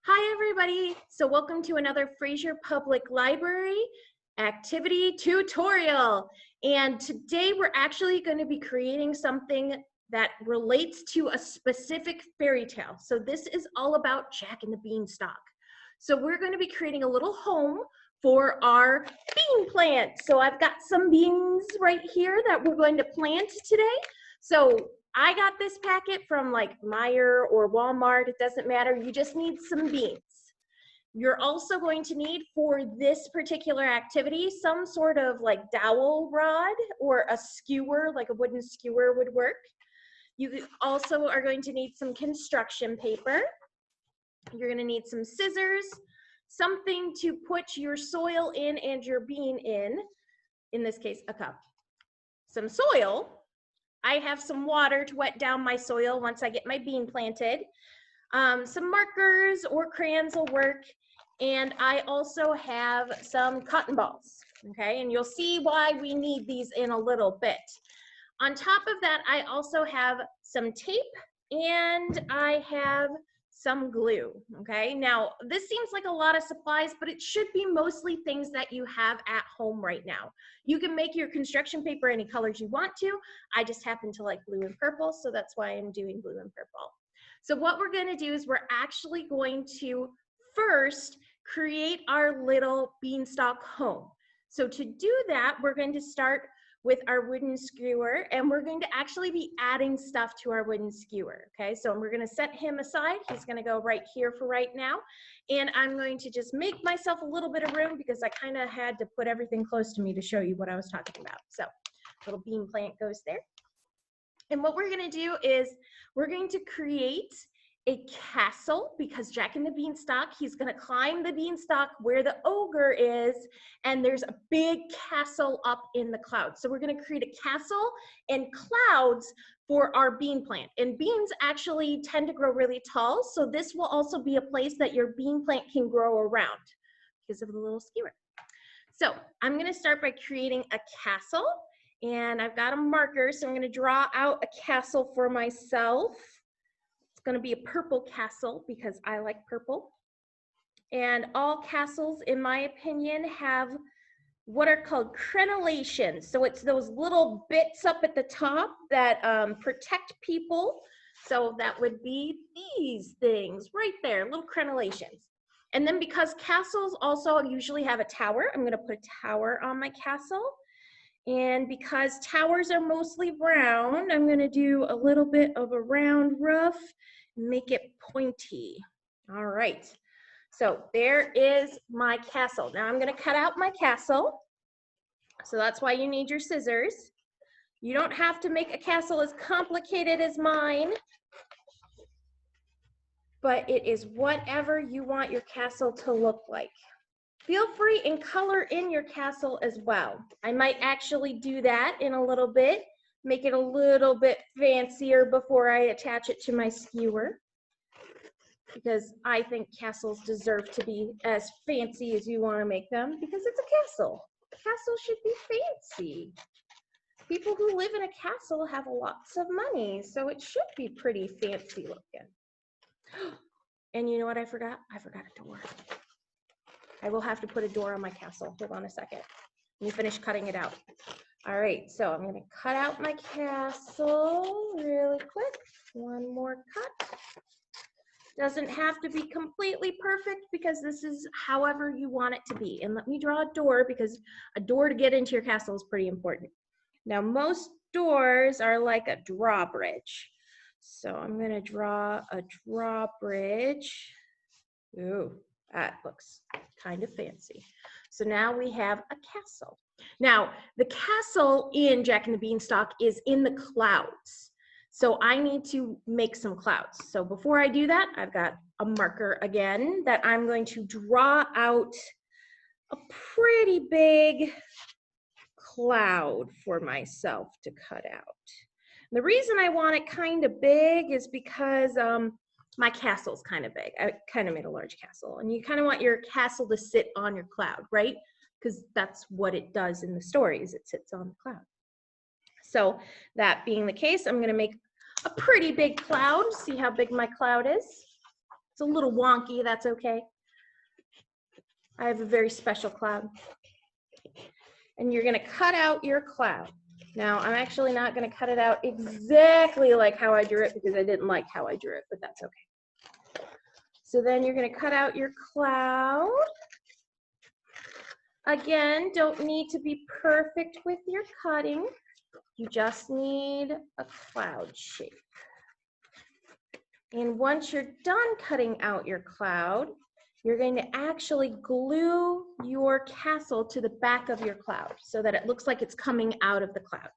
Hi, everybody. So welcome to another Fraser Public Library activity tutorial. And today we're actually going to be creating something that relates to a specific fairy tale. So this is all about Jack and the Beanstalk. So we're going to be creating a little home for our bean plant. So I've got some beans right here that we're going to plant today. So I got this packet from like Meijer or Walmart, it doesn't matter, you just need some beans. You're also going to need for this particular activity some sort of like dowel rod or a skewer, like a wooden skewer would work. You also are going to need some construction paper. You're going to need some scissors, something to put your soil in and your bean in this case a cup. Some soil. I have some water to wet down my soil once I get my bean planted. Some markers or crayons will work. And I also have some cotton balls, okay? And you'll see why we need these in a little bit. On top of that, I also have some tape and I have some glue, okay? Now, this seems like a lot of supplies, but it should be mostly things that you have at home right now. You can make your construction paper any colors you want to. I just happen to like blue and purple, so that's why I'm doing blue and purple. So what we're gonna do is we're actually going to first create our little beanstalk home. So to do that, we're going to start with our wooden skewer, and we're going to actually be adding stuff to our wooden skewer, okay? So we're gonna set him aside. He's gonna go right here for right now. And I'm going to just make myself a little bit of room because I kind of had to put everything close to me to show you what I was talking about. So little bean plant goes there. And what we're gonna do is we're going to create a castle because Jack and the Beanstalk, he's gonna climb the beanstalk where the ogre is, and there's a big castle up in the clouds. So we're gonna create a castle and clouds for our bean plant. And beans actually tend to grow really tall, so this will also be a place that your bean plant can grow around because of the little skewer. So I'm gonna start by creating a castle, and I've got a marker, so I'm gonna draw out a castle for myself. It's going to be a purple castle because I like purple. And all castles, in my opinion, have what are called crenellations. So it's those little bits up at the top that protect people. So that would be these things right there, little crenellations. And then because castles also usually have a tower, I'm going to put a tower on my castle. And because towers are mostly round, I'm going to do a little bit of a round roof, make it pointy. All right, so there is my castle. Now I'm going to cut out my castle. So that's why you need your scissors. You don't have to make a castle as complicated as mine, but it is whatever you want your castle to look like. Feel free and color in your castle as well. I might actually do that in a little bit, make it a little bit fancier before I attach it to my skewer, because I think castles deserve to be as fancy as you want to make them because it's a castle. A castle should be fancy. People who live in a castle have lots of money, so it should be pretty fancy looking. And you know what I forgot? I forgot a door. I will have to put a door on my castle. Hold on a second. Let me finish cutting it out. All right, so I'm gonna cut out my castle really quick. One more cut. Doesn't have to be completely perfect because this is however you want it to be. And let me draw a door because a door to get into your castle is pretty important. Now, most doors are like a drawbridge. So I'm gonna draw a drawbridge. Ooh. That looks kind of fancy. So now we have a castle. Now, the castle in Jack and the Beanstalk is in the clouds. So I need to make some clouds. So before I do that, I've got a marker again that I'm going to draw out a pretty big cloud for myself to cut out. And the reason I want it kind of big is because my castle's kind of big. I kind of made a large castle, and you kind of want your castle to sit on your cloud, right? Because that's what it does in the stories. It sits on the cloud. So that being the case, I'm going to make a pretty big cloud. See how big my cloud is? It's a little wonky, that's okay. I have a very special cloud. And you're gonna cut out your cloud. Now, I'm actually not gonna cut it out exactly like how I drew it because I didn't like how I drew it, but that's okay. So then you're gonna cut out your cloud. Again, don't need to be perfect with your cutting. You just need a cloud shape. And once you're done cutting out your cloud, you're going to actually glue your castle to the back of your cloud so that it looks like it's coming out of the cloud.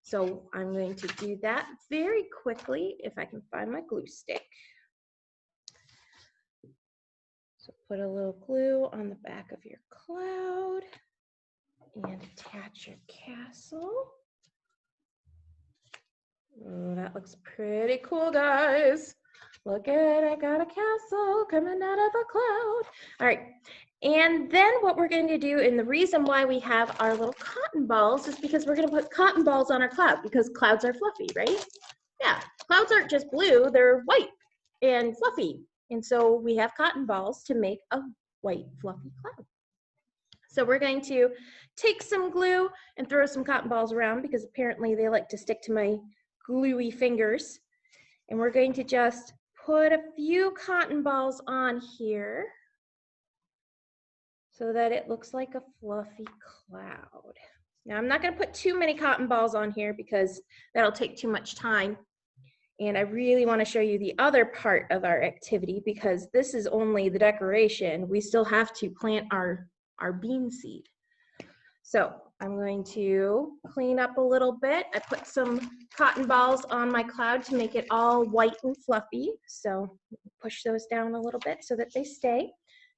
So I'm going to do that very quickly if I can find my glue stick. So put a little glue on the back of your cloud and attach your castle. Oh, that looks pretty cool, guys. Look at, I got a castle coming out of the cloud. All right, and then what we're going to do, and the reason why we have our little cotton balls is because we're going to put cotton balls on our cloud because clouds are fluffy, right? Yeah, clouds aren't just blue, they're white and fluffy. And so we have cotton balls to make a white fluffy cloud. So we're going to take some glue and throw some cotton balls around because apparently they like to stick to my gluey fingers. And we're going to just put a few cotton balls on here so that it looks like a fluffy cloud. Now I'm not going to put too many cotton balls on here because that'll take too much time. And I really want to show you the other part of our activity because this is only the decoration. We still have to plant our bean seed. So I'm going to clean up a little bit. I put some cotton balls on my cloud to make it all white and fluffy. So push those down a little bit so that they stay.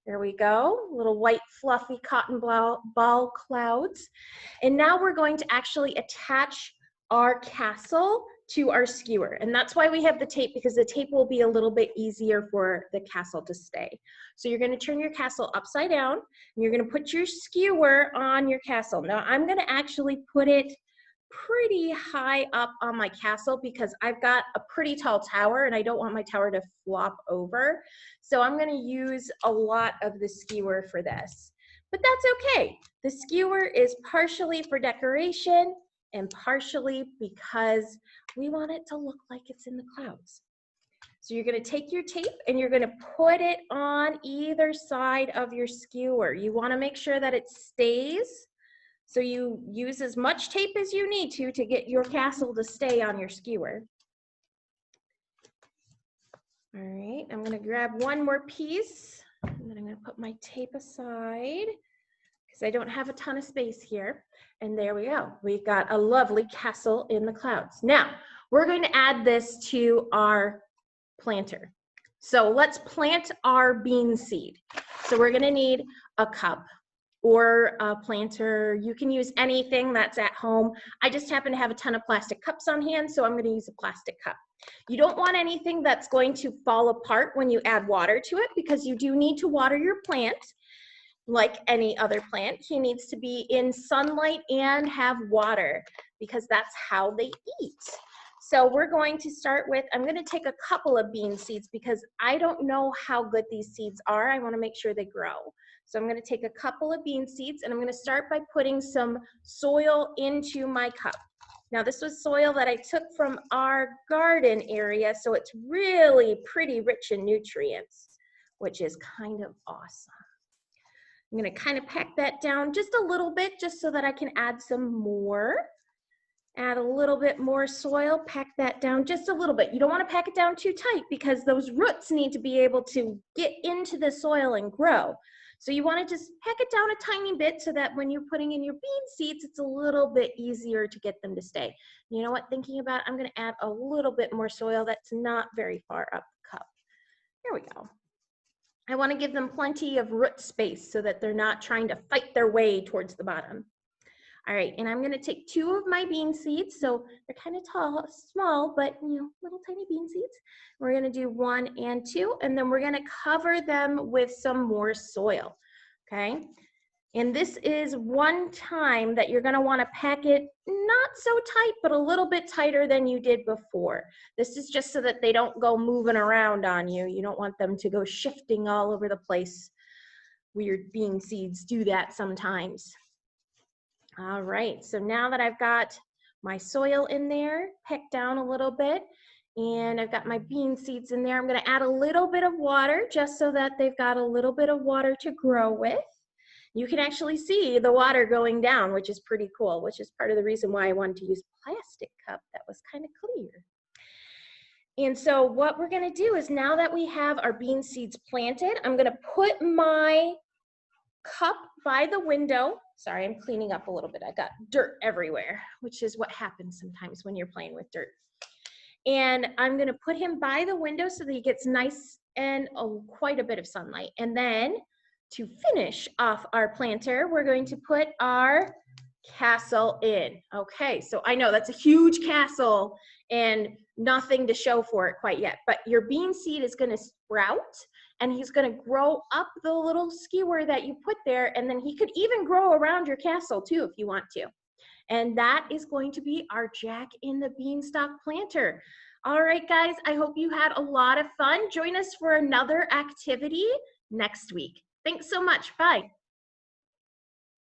There we go, little white fluffy cotton ball clouds. And now we're going to actually attach our castle to our skewer. And that's why we have the tape, because the tape will be a little bit easier for the castle to stay. So you're going to turn your castle upside down and you're going to put your skewer on your castle. Now I'm going to actually put it pretty high up on my castle because I've got a pretty tall tower and I don't want my tower to flop over. So I'm going to use a lot of the skewer for this. But that's okay. The skewer is partially for decoration and partially because we want it to look like it's in the clouds. So you're going to take your tape and you're going to put it on either side of your skewer. You want to make sure that it stays. So you use as much tape as you need to get your castle to stay on your skewer. All right, I'm going to grab one more piece and then I'm going to put my tape aside because I don't have a ton of space here. And there we go. We've got a lovely castle in the clouds. Now, we're going to add this to our planter. So let's plant our bean seed. So we're going to need a cup or a planter. You can use anything that's at home. I just happen to have a ton of plastic cups on hand, so I'm going to use a plastic cup. You don't want anything that's going to fall apart when you add water to it because you do need to water your plant. Like any other plant, he needs to be in sunlight and have water because that's how they eat. So we're going to start with, I'm going to take a couple of bean seeds because I don't know how good these seeds are. I want to make sure they grow. So I'm going to take a couple of bean seeds and I'm going to start by putting some soil into my cup. Now this was soil that I took from our garden area, so it's really pretty rich in nutrients, which is kind of awesome. I'm going to kind of pack that down just a little bit just so that I can add some more. Add a little bit more soil, pack that down just a little bit. You don't want to pack it down too tight because those roots need to be able to get into the soil and grow. So you want to just pack it down a tiny bit so that when you're putting in your bean seeds, it's a little bit easier to get them to stay. You know what, thinking about it, I'm going to add a little bit more soil that's not very far up the cup. There we go. I want to give them plenty of root space so that they're not trying to fight their way towards the bottom. All right, and I'm going to take 2 of my bean seeds. So they're kind of tall, small, but you know, little tiny bean seeds. We're going to do 1 and 2, and then we're going to cover them with some more soil. Okay. And this is one time that you're gonna wanna pack it not so tight, but a little bit tighter than you did before. This is just so that they don't go moving around on you. You don't want them to go shifting all over the place. Weird bean seeds do that sometimes. All right, so now that I've got my soil in there, packed down a little bit, and I've got my bean seeds in there, I'm gonna add a little bit of water just so that they've got a little bit of water to grow with. You can actually see the water going down, which is pretty cool, which is part of the reason why I wanted to use a plastic cup that was kind of clear. And so what we're gonna do is, now that we have our bean seeds planted, I'm gonna put my cup by the window. Sorry, I'm cleaning up a little bit. I got dirt everywhere, which is what happens sometimes when you're playing with dirt. And I'm gonna put him by the window so that he gets nice and quite a bit of sunlight. And then to finish off our planter, we're going to put our castle in. Okay, so I know that's a huge castle and nothing to show for it quite yet, but your bean seed is gonna sprout and he's gonna grow up the little skewer that you put there, and then he could even grow around your castle too if you want to. And that is going to be our Jack in the Beanstalk planter. All right, guys, I hope you had a lot of fun. Join us for another activity next week. Thanks so much. Bye.